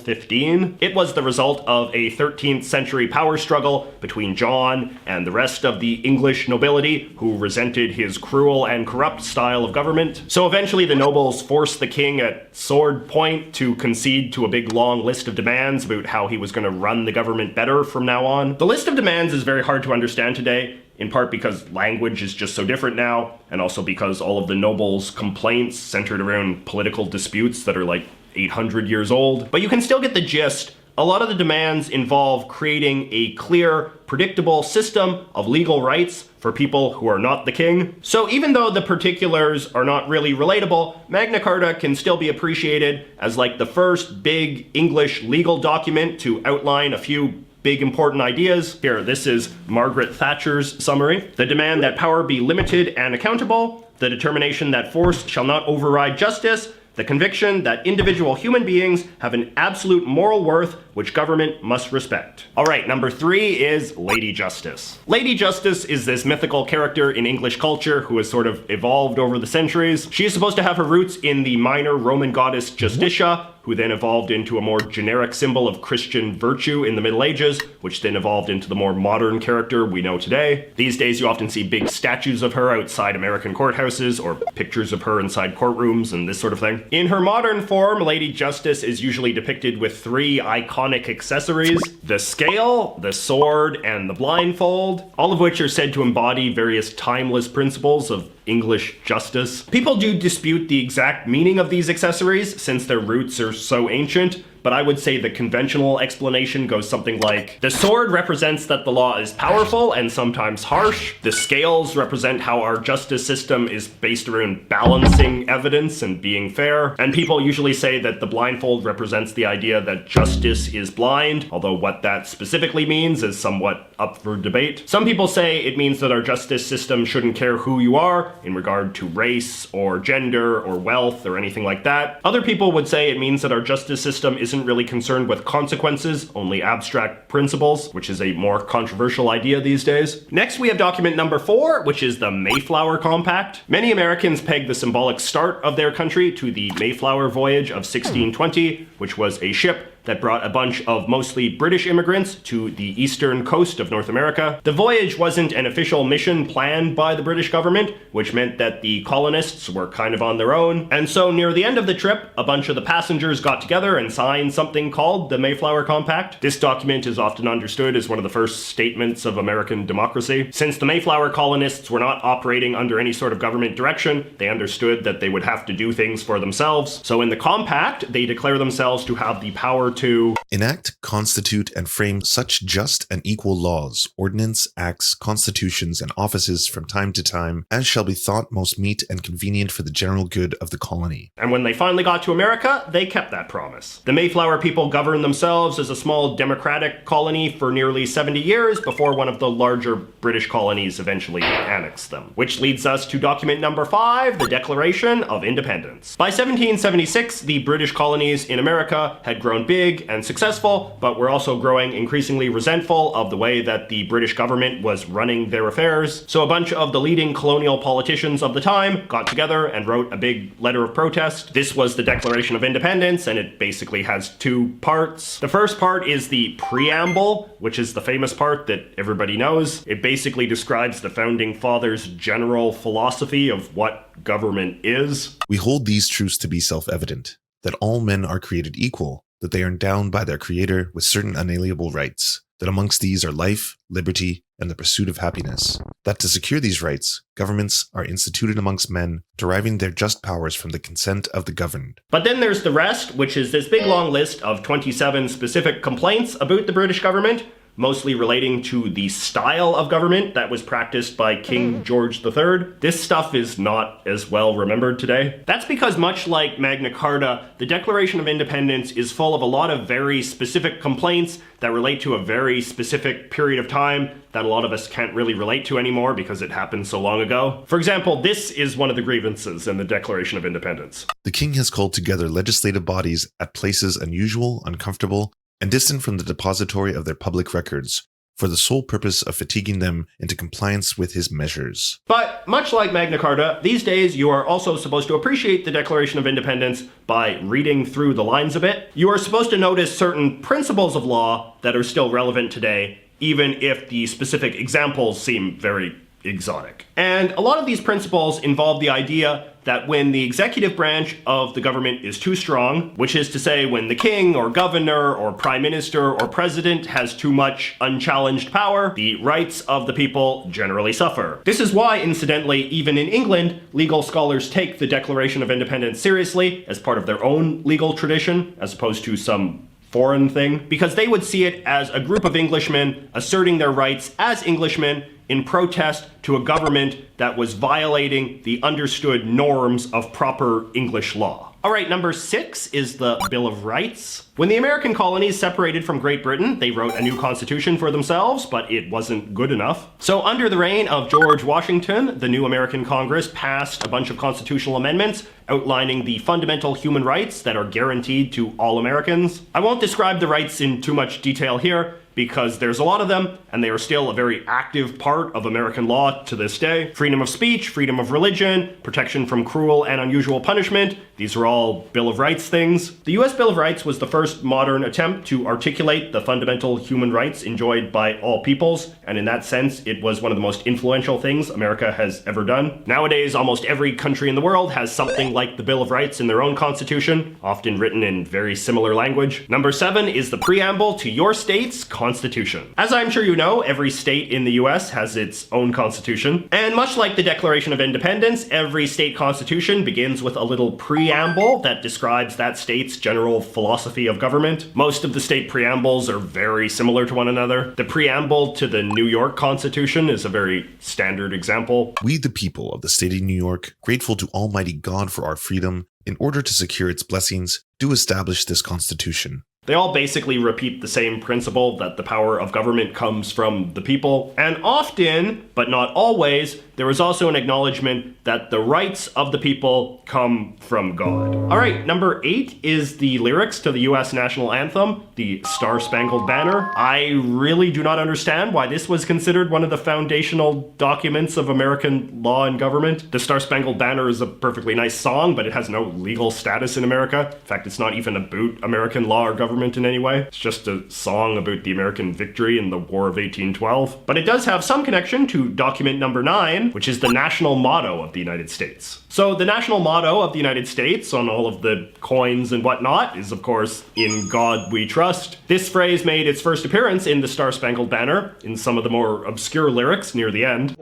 15. It was the result of a 13th century power struggle between John and the rest of the English nobility, who resented his cruel and corrupt style of government. So eventually the nobles forced the king at sword point to concede to a big long list of demands about how he was going to run the government better from now on. The list of demands is very hard to understand today, in part because language is just so different now, and also because all of the nobles' complaints centered around political disputes that are like 800 years old. But you can still get the gist. A lot of the demands involve creating a clear, predictable system of legal rights for people who are not the king. So even though the particulars are not really relatable, Magna Carta can still be appreciated as like the first big English legal document to outline a few big important ideas. Here, this is Margaret Thatcher's summary. The demand that power be limited and accountable, the determination that force shall not override justice, the conviction that individual human beings have an absolute moral worth which government must respect. Alright, number 3 is Lady Justice. Lady Justice is this mythical character in English culture who has sort of evolved over the centuries. She is supposed to have her roots in the minor Roman goddess Justitia, who then evolved into a more generic symbol of Christian virtue in the Middle Ages, which then evolved into the more modern character we know today. These days you often see big statues of her outside American courthouses, or pictures of her inside courtrooms and this sort of thing. In her modern form, Lady Justice is usually depicted with 3 iconic accessories: the scale, the sword, and the blindfold, all of which are said to embody various timeless principles of English justice. People do dispute the exact meaning of these accessories since their roots are so ancient, but I would say the conventional explanation goes something like: the sword represents that the law is powerful and sometimes harsh. The scales represent how our justice system is based around balancing evidence and being fair. And people usually say that the blindfold represents the idea that justice is blind, although what that specifically means is somewhat up for debate. Some people say it means that our justice system shouldn't care who you are in regard to race or gender or wealth or anything like that. Other people would say it means that our justice system isn't really concerned with consequences, only abstract principles, which is a more controversial idea these days. Next, we have document number 4, which is the Mayflower Compact. Many Americans peg the symbolic start of their country to the Mayflower Voyage of 1620, which was a ship that brought a bunch of mostly British immigrants to the eastern coast of North America. The voyage wasn't an official mission planned by the British government, which meant that the colonists were kind of on their own. And so near the end of the trip, a bunch of the passengers got together and signed something called the Mayflower Compact. This document is often understood as one of the first statements of American democracy. Since the Mayflower colonists were not operating under any sort of government direction, they understood that they would have to do things for themselves. So in the compact, they declare themselves to have the power to enact, constitute, and frame such just and equal laws, ordinance, acts, constitutions, and offices from time to time, as shall be thought most meet and convenient for the general good of the colony. And when they finally got to America, they kept that promise. The Mayflower people governed themselves as a small democratic colony for nearly 70 years before one of the larger British colonies eventually annexed them. Which leads us to document number 5, the Declaration of Independence. By 1776, the British colonies in America had grown big and successful, but were also growing increasingly resentful of the way that the British government was running their affairs. So a bunch of the leading colonial politicians of the time got together and wrote a big letter of protest. This was the Declaration of Independence, and it basically has 2 parts. The first part is the preamble, which is the famous part that everybody knows. It basically describes the founding fathers' general philosophy of what government is. We hold these truths to be self-evident, that all men are created equal, that they are endowed by their Creator with certain unalienable rights, that amongst these are life, liberty, and the pursuit of happiness, that to secure these rights, governments are instituted amongst men, deriving their just powers from the consent of the governed. But then there's the rest, which is this big long list of 27 specific complaints about the British government, mostly relating to the style of government that was practiced by King George III. This stuff is not as well remembered today. That's because, much like Magna Carta, the Declaration of Independence is full of a lot of very specific complaints that relate to a very specific period of time that a lot of us can't really relate to anymore because it happened so long ago. For example, this is one of the grievances in the Declaration of Independence. The king has called together legislative bodies at places unusual, uncomfortable, and distant from the depository of their public records, for the sole purpose of fatiguing them into compliance with his measures. But much like Magna Carta, these days you are also supposed to appreciate the Declaration of Independence by reading through the lines a bit. You are supposed to notice certain principles of law that are still relevant today, even if the specific examples seem very exotic. And a lot of these principles involve the idea that when the executive branch of the government is too strong, which is to say when the king or governor or prime minister or president has too much unchallenged power, the rights of the people generally suffer. This is why, incidentally, even in England, legal scholars take the Declaration of Independence seriously as part of their own legal tradition, as opposed to some foreign thing, because they would see it as a group of Englishmen asserting their rights as Englishmen in protest to a government that was violating the understood norms of proper English law. All right, number 6 is the Bill of Rights. When the American colonies separated from Great Britain, they wrote a new constitution for themselves, but it wasn't good enough. So under the reign of George Washington, the new American Congress passed a bunch of constitutional amendments outlining the fundamental human rights that are guaranteed to all Americans. I won't describe the rights in too much detail here, because there's a lot of them, and they are still a very active part of American law to this day. Freedom of speech, freedom of religion, protection from cruel and unusual punishment, these are all Bill of Rights things. The US Bill of Rights was the first modern attempt to articulate the fundamental human rights enjoyed by all peoples, and in that sense, it was one of the most influential things America has ever done. Nowadays, almost every country in the world has something like the Bill of Rights in their own constitution, often written in very similar language. Number 7 is the preamble to your state's constitution. As I'm sure you know, every state in the US has its own constitution, and much like the Declaration of Independence, every state constitution begins with a little preamble that describes that state's general philosophy of government. Most of the state preambles are very similar to one another. The preamble to the New York Constitution is a very standard example. We, the people of the state of New York, grateful to Almighty God for our freedom, in order to secure its blessings, do establish this Constitution. They all basically repeat the same principle that the power of government comes from the people. And often, but not always, there is also an acknowledgement that the rights of the people come from God. All right, number 8 is the lyrics to the US national anthem, the Star-Spangled Banner. I really do not understand why this was considered one of the foundational documents of American law and government. The Star-Spangled Banner is a perfectly nice song, but it has no legal status in America. In fact, it's not even about American law or government in any way. It's just a song about the American victory in the War of 1812. But it does have some connection to document number 9, which is the national motto of the United States. So the national motto of the United States on all of the coins and whatnot is, of course, "In God We Trust." This phrase made its first appearance in the Star-Spangled Banner in some of the more obscure lyrics near the end.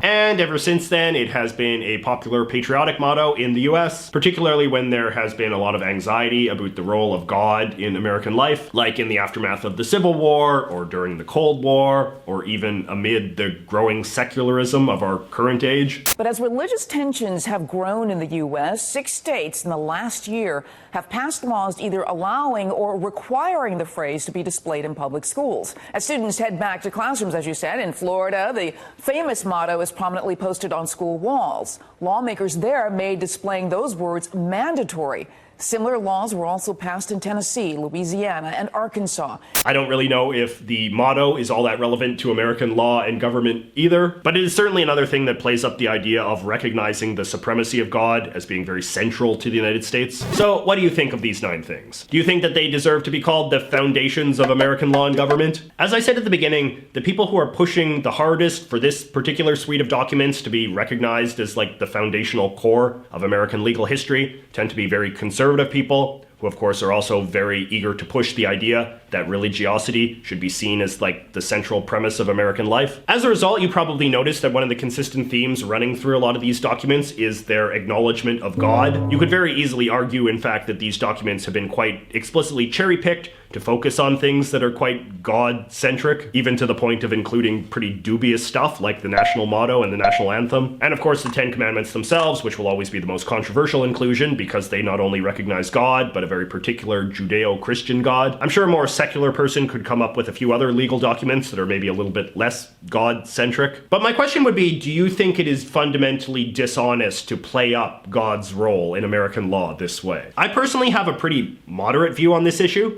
And ever since then, it has been a popular patriotic motto in the US, particularly when there has been a lot of anxiety about the role of God in American life, like in the aftermath of the Civil War, or during the Cold War, or even amid the growing secularism of our current age. But as religious tensions have grown in the U.S., 6 states in the last year have passed laws either allowing or requiring the phrase to be displayed in public schools. As students head back to classrooms, as you said, in Florida, the famous motto is prominently posted on school walls. Lawmakers there made displaying those words mandatory. Similar laws were also passed in Tennessee, Louisiana, and Arkansas. I don't really know if the motto is all that relevant to American law and government either, but it is certainly another thing that plays up the idea of recognizing the supremacy of God as being very central to the United States. So what do you think of these 9 things? Do you think that they deserve to be called the foundations of American law and government? As I said at the beginning, the people who are pushing the hardest for this particular suite of documents to be recognized as like the foundational core of American legal history tend to be very conservative people, who of course are also very eager to push the idea that religiosity should be seen as like the central premise of American life. As a result, you probably noticed that one of the consistent themes running through a lot of these documents is their acknowledgement of God. You could very easily argue, in fact, that these documents have been quite explicitly cherry-picked to focus on things that are quite God-centric, even to the point of including pretty dubious stuff like the national motto and the national anthem. And of course the Ten Commandments themselves, which will always be the most controversial inclusion because they not only recognize God, but a very particular Judeo-Christian God. I'm sure a more secular person could come up with a few other legal documents that are maybe a little bit less God-centric. But my question would be, do you think it is fundamentally dishonest to play up God's role in American law this way? I personally have a pretty moderate view on this issue.